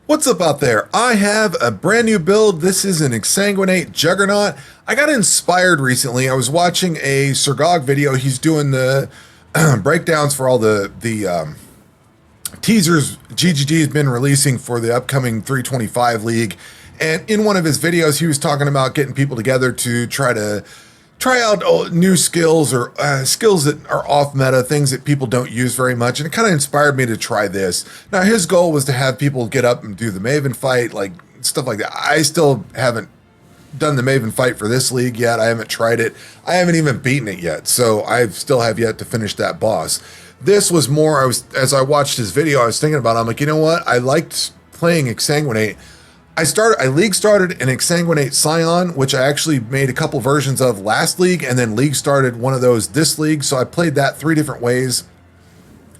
What's up out there? I have a brand new build. This is an Exsanguinate Juggernaut. I got inspired recently. I was watching a Sirgog video. He's doing the breakdowns for all the teasers GGG has been releasing for the upcoming 325 League. And in one of his videos, he was talking about getting people together to try out new skills or skills that are off meta, things that people don't use very much. And it kind of inspired me to try this. Now, his goal was to have people get up and do the Maven fight, like stuff like that. I still haven't done the Maven fight for this league yet. I haven't tried it. I haven't even beaten it yet. So I still have yet to finish that boss. This was more, as I watched his video, I was thinking about it. I'm like, you know what? I liked playing Exsanguinate. I league started an Exsanguinate Scion, which I actually made a couple versions of last league, and then league started one of those this league. So I played that three different ways,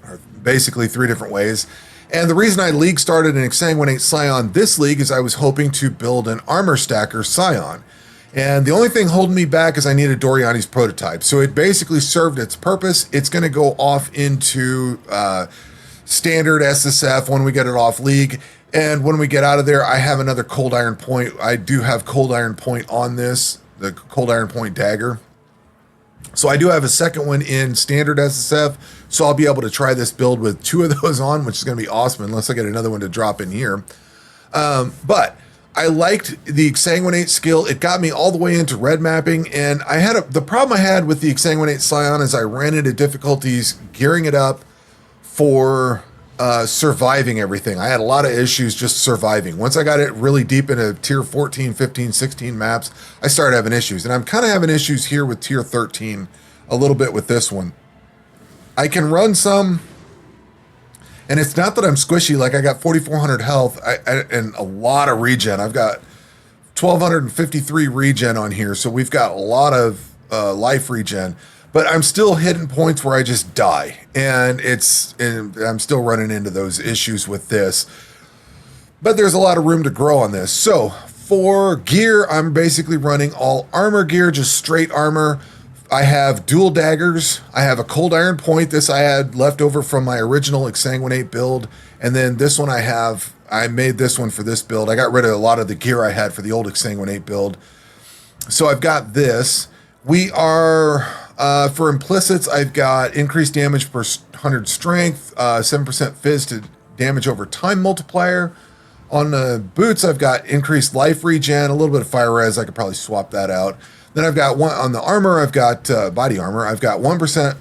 or basically three different ways. And the reason I league started an Exsanguinate Scion this league is I was hoping to build an armor stacker Scion. And the only thing holding me back is I needed Doriani's prototype. So it basically served its purpose. It's going to go off into standard SSF when we get it off league. And when we get out of there, I have another Cold Iron Point. I do have Cold Iron Point on this, the Cold Iron Point dagger. So I do have a second one in standard SSF. So I'll be able to try this build with two of those on, which is going to be awesome, unless I get another one to drop in here. But I liked the Exsanguinate skill. It got me all the way into red mapping. And I had the problem I had with the Exsanguinate Scion is I ran into difficulties gearing it up for surviving everything. I had a lot of issues just surviving. Once I got it really deep into tier 14, 15, 16 maps, I started having issues. And I'm kind of having issues here with tier 13 a little bit with this one. I can run some, and it's not that I'm squishy. Like, I got 4,400 health and a lot of regen. I've got 1,253 regen on here, so we've got a lot of life regen. But I'm still hitting points where I just die, and I'm still running into those issues with this. But there's a lot of room to grow on this. So for gear, I'm basically running all armor gear, just straight armor. I have dual daggers. I have a Cold Iron Point. This I had left over from my original Exsanguinate build, and then this one I made this one for this build. I got rid of a lot of the gear I had for the old Exsanguinate build. So I've got this. We are... for implicits, I've got increased damage per 100 strength, 7% fizz to damage over time multiplier. On the boots, I've got increased life regen, a little bit of fire res. I could probably swap that out. Then I've got one on the armor. I've got body armor. I've got 1%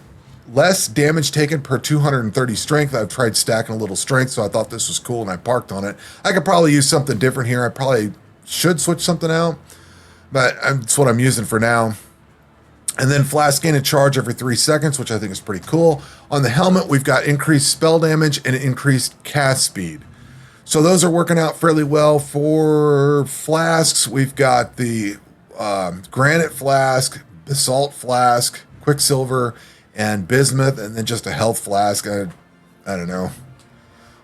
less damage taken per 230 strength. I've tried stacking a little strength, so I thought this was cool, and I parked on it. I could probably use something different here. I probably should switch something out, but that's what I'm using for now. And then flask gain a charge every 3 seconds, which I think is pretty cool. On the helmet, we've got increased spell damage and increased cast speed. So those are working out fairly well. For flasks, we've got the granite flask, basalt flask, quicksilver, and bismuth, and then just a health flask. I don't know,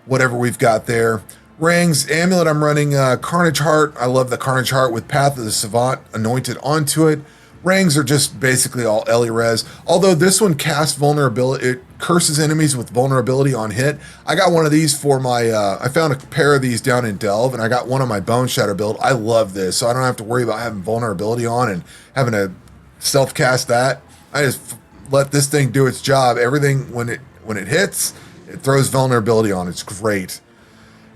whatever we've got there. Rings, amulet, I'm running Carnage Heart. I love the Carnage Heart with Path of the Savant anointed onto it. Rings are just basically all Ellie res. Although this one casts vulnerability, it curses enemies with vulnerability on hit. I got one of these for my, I found a pair of these down in Delve, and I got one on my Bone Shatter build. I love this, so I don't have to worry about having vulnerability on and having to self-cast that. I just let this thing do its job. Everything, when it hits, it throws vulnerability on. It's great.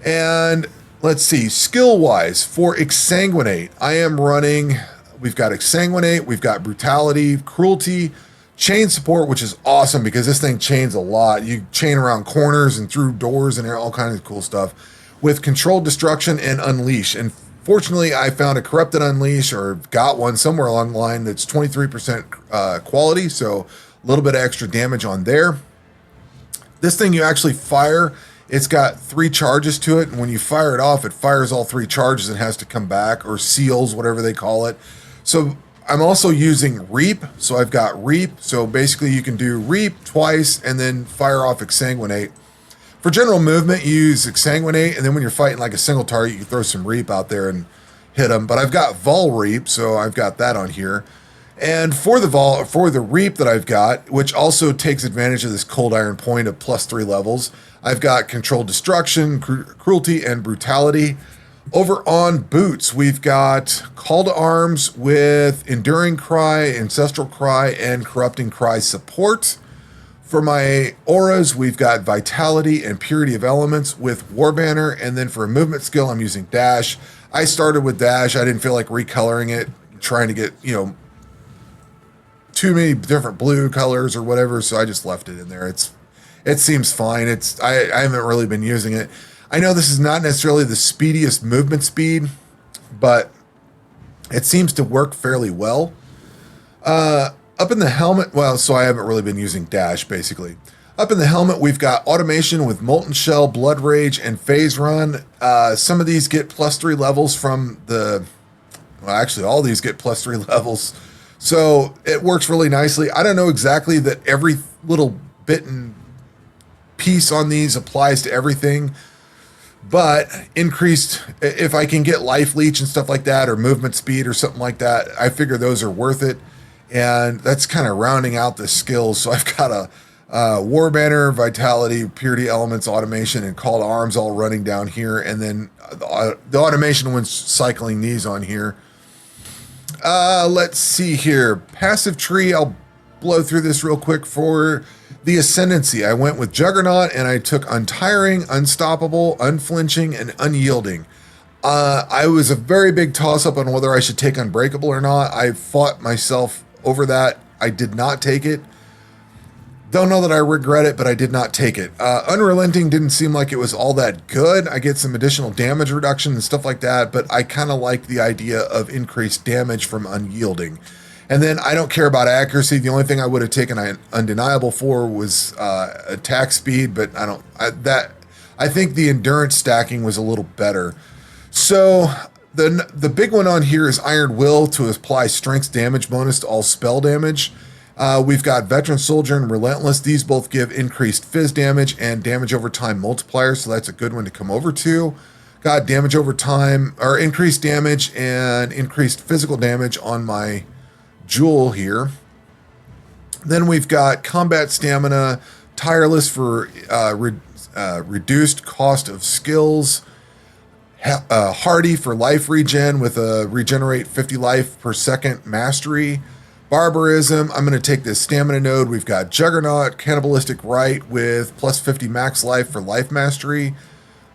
And let's see, skill-wise, for Exsanguinate, I am running... We've got Exsanguinate, we've got Brutality, Cruelty, Chain Support, which is awesome because this thing chains a lot. You chain around corners and through doors and all kinds of cool stuff. With Controlled Destruction and Unleash. And fortunately, I found a Corrupted Unleash, or got one somewhere along the line that's 23% quality, so a little bit of extra damage on there. This thing you actually fire. It's got 3 charges to it, and when you fire it off, it fires all 3 charges and has to come back, or seals, whatever they call it. So I'm also using Reap, so I've got Reap. So basically you can do Reap twice and then fire off Exsanguinate. For general movement, you use Exsanguinate, and then when you're fighting like a single target, you can throw some Reap out there and hit them. But I've got Vol Reap, so I've got that on here. And for the Reap that I've got, which also takes advantage of this Cold Iron Point of +3 levels, I've got Controlled Destruction, Cruelty, and Brutality. Over on boots, we've got Call to Arms with Enduring Cry, Ancestral Cry, and Corrupting Cry support. For my auras, we've got Vitality and Purity of Elements with War Banner, and then for a movement skill, I'm using Dash. I started with Dash. I didn't feel like recoloring it, trying to get, too many different blue colors or whatever, so I just left it in there. It seems fine. I haven't really been using it. I know this is not necessarily the speediest movement speed, but it seems to work fairly well. Up in the helmet, so I haven't really been using Dash, basically. Up in the helmet, we've got Automation with Molten Shell, Blood Rage, and Phase Run. Some of these get +3 levels from actually all these get +3 levels. So it works really nicely. I don't know exactly that every little bit and piece on these applies to everything, but increased, if I can get life leech and stuff like that, or movement speed or something like that, I figure those are worth it. And that's kind of rounding out the skills. So I've got a War Banner, Vitality, Purity Elements, Automation, and Call to Arms all running down here. And then the Automation one's cycling these on here. Let's see here. Passive tree, I'll blow through this real quick. For the Ascendancy, I went with Juggernaut, and I took Untiring, Unstoppable, Unflinching, and Unyielding. I was a very big toss-up on whether I should take Unbreakable or not. I fought myself over that. I did not take it. Don't know that I regret it, but I did not take it. Unrelenting didn't seem like it was all that good. I get some additional damage reduction and stuff like that, but I kind of like the idea of increased damage from Unyielding. And then I don't care about accuracy. The only thing I would have taken Undeniable for was attack speed, but I think the endurance stacking was a little better. So the big one on here is Iron Will to apply strength damage bonus to all spell damage. We've got Veteran Soldier and Relentless. These both give increased fizz damage and damage over time multiplier, so that's a good one to come over to. Got damage over time, or increased damage and increased physical damage on my Jewel here. Then we've got Combat Stamina, Tireless for reduced cost of skills, Hardy for life regen with a regenerate 50 life per second mastery, Barbarism. I'm going to take this stamina node. We've got Juggernaut, Cannibalistic Rite with +50 max life for life mastery.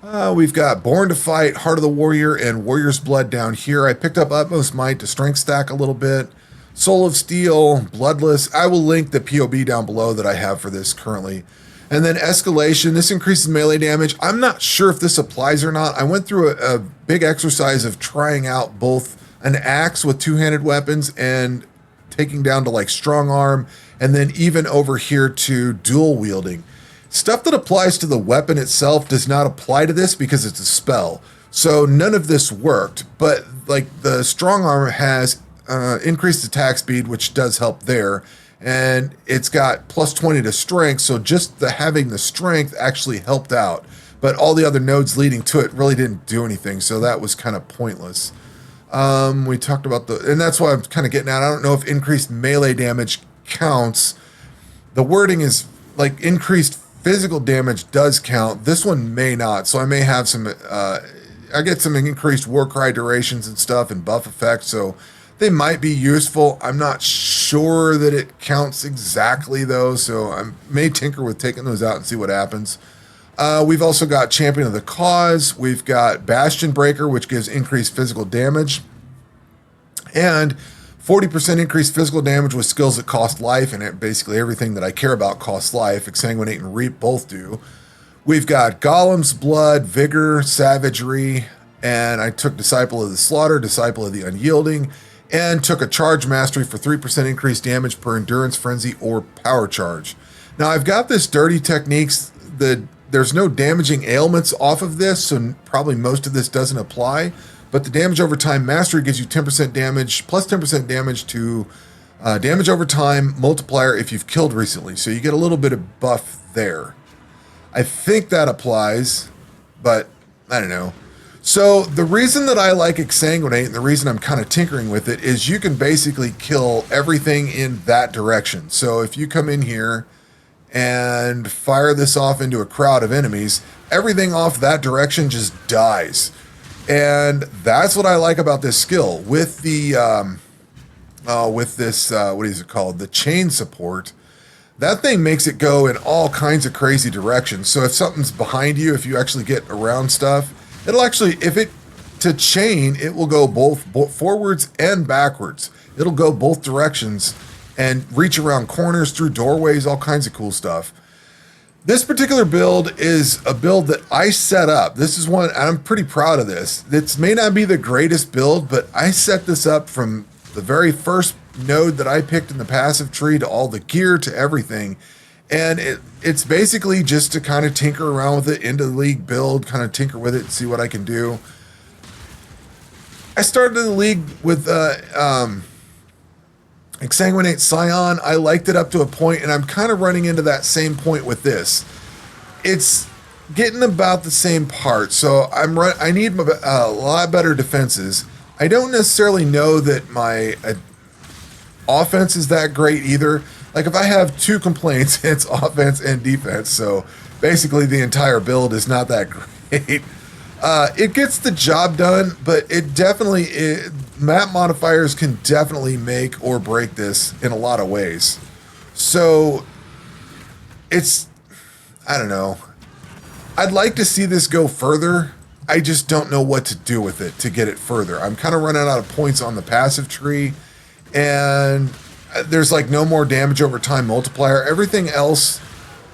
We've got Born to Fight, Heart of the Warrior, and Warrior's Blood down here. I picked up Utmost Might to strength stack a little bit. Soul of Steel, Bloodless. I will link the POB down below that I have for this currently. And then Escalation. This increases melee damage. I'm not sure if this applies or not. I went through a big exercise of trying out both an axe with two-handed weapons and taking down to like strong arm, and then even over here to dual wielding. Stuff that applies to the weapon itself does not apply to this because it's a spell. So none of this worked, but like the strong arm has increased attack speed, which does help there. And it's got +20 to strength. So just having the strength actually helped out, but all the other nodes leading to it really didn't do anything. So that was kind of pointless. We talked about and that's why I'm kind of getting at. I don't know if increased melee damage counts. The wording is like increased physical damage does count. This one may not. So I may have some, I get some increased Warcry durations and stuff and buff effects. So they might be useful. I'm not sure that it counts exactly though. So I may tinker with taking those out and see what happens. We've also got Champion of the Cause. We've got Bastion Breaker, which gives increased physical damage. And 40% increased physical damage with skills that cost life. And basically everything that I care about costs life. Exsanguinate and Reap both do. We've got Golem's Blood, Vigor, Savagery. And I took Disciple of the Slaughter, Disciple of the Unyielding. And took a Charge Mastery for 3% increased damage per Endurance Frenzy or Power Charge. Now I've got this Dirty Techniques. There's no damaging ailments off of this, so probably most of this doesn't apply. But the damage over time mastery gives you 10% damage, plus 10% damage to damage over time multiplier if you've killed recently. So you get a little bit of buff there. I think that applies, but I don't know. So the reason that I like Exsanguinate and the reason I'm kind of tinkering with it is you can basically kill everything in that direction. So if you come in here and fire this off into a crowd of enemies, everything off that direction just dies. And that's what I like about this skill. With the with this what is it called? The chain support. That thing makes it go in all kinds of crazy directions. So if something's behind you, if you actually get around stuff, it'll actually, if it to chain, it will go both forwards and backwards. It'll go both directions and reach around corners, through doorways, all kinds of cool stuff. This particular build is a build that I set up. This is one, I'm pretty proud of this. This may not be the greatest build, but I set this up from the very first node that I picked in the passive tree to all the gear to everything. And it's basically just to kind of tinker around with it, into the league build, kind of tinker with it and see what I can do. I started the league with Exsanguinate Scion. I liked it up to a point, and I'm kind of running into that same point with this. It's getting about the same part, so I need a lot better defenses. I don't necessarily know that my offense is that great either. Like if I have two complaints, it's offense and defense, so basically the entire build is not that great. It gets the job done, but it definitely, map modifiers can definitely make or break this in a lot of ways. So it's, I don't know. I'd like to see this go further. I just don't know what to do with it to get it further. I'm kind of running out of points on the passive tree, and there's like no more damage over time multiplier. Everything else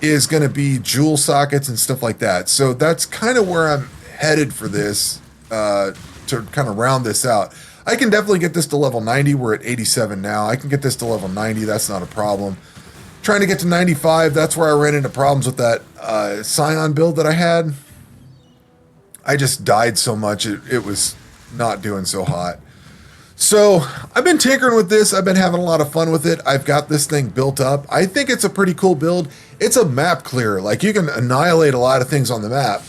is going to be jewel sockets and stuff like that. So that's kind of where I'm headed for this, to kind of round this out. I can definitely get this to level 90. We're at 87 now. I can get this to level 90. That's not a problem. Trying to get to 95, that's where I ran into problems with that Scion build that I had. I just died so much, it was not doing so hot. So I've been tinkering with this. I've been having a lot of fun with it. I've got this thing built up. I think it's a pretty cool build. It's a map clearer. Like you can annihilate a lot of things on the map.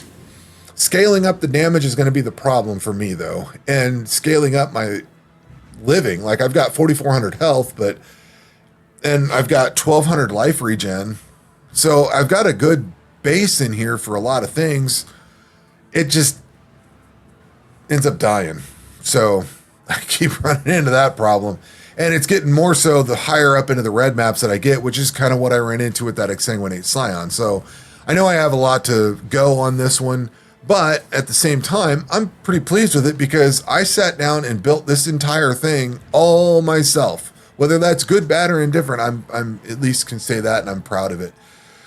Scaling up the damage is going to be the problem for me though. And scaling up my living, like I've got 4,400 health, and I've got 1,200 life regen. So I've got a good base in here for a lot of things. It just ends up dying. So I keep running into that problem. And it's getting more so the higher up into the red maps that I get, which is kind of what I ran into with that Exsanguinate Scion. So I know I have a lot to go on this one, but at the same time, I'm pretty pleased with it because I sat down and built this entire thing all myself. Whether that's good, bad, or indifferent, I'm at least can say that, and I'm proud of it.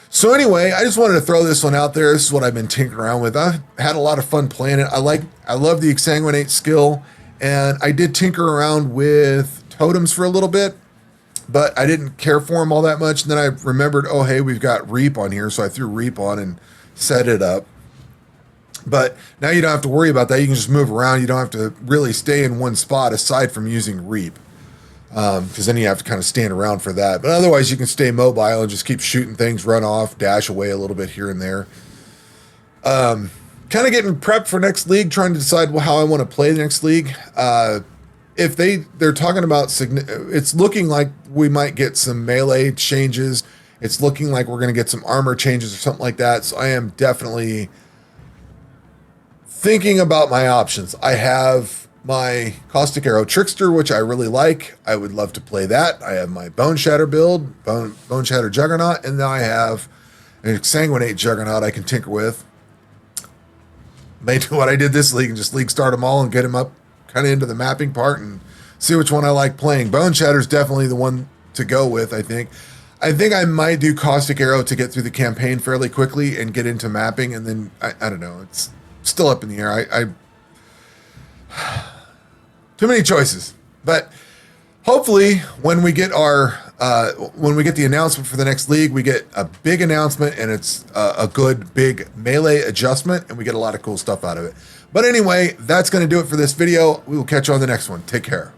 So anyway, I just wanted to throw this one out there. This is what I've been tinkering around with. I've had a lot of fun playing it. I love the Exsanguinate skill, and I did tinker around with totems for a little bit, but I didn't care for them all that much. And then I remembered, oh, hey, we've got Reap on here, so I threw Reap on and set it up. But now you don't have to worry about that. You can just move around. You don't have to really stay in one spot aside from using Reap. Because then you have to kind of stand around for that. But otherwise, you can stay mobile and just keep shooting things, run off, dash away a little bit here and there. Kind of getting prepped for next league, trying to decide how I want to play the next league. If they're talking about, it's looking like we might get some melee changes. It's looking like we're going to get some armor changes or something like that. So I am definitely thinking about my options. I have my Caustic Arrow Trickster, which I really like. I would love to play that. I have my Bone Shatter build, Bone Shatter Juggernaut, and now I have an Exsanguinate Juggernaut I can tinker with. May do what I did this league and just league start them all and get them up kind of into the mapping part and see which one I like playing. Bone Shatter is definitely the one to go with, I think. I think I might do Caustic Arrow to get through the campaign fairly quickly and get into mapping, and then, I don't know, it's still up in the air. Too many choices, but hopefully when we get the announcement for the next league, we get a big announcement and it's a good big melee adjustment and we get a lot of cool stuff out of it. But anyway, that's going to do it for this video. We will catch you on the next one. Take care.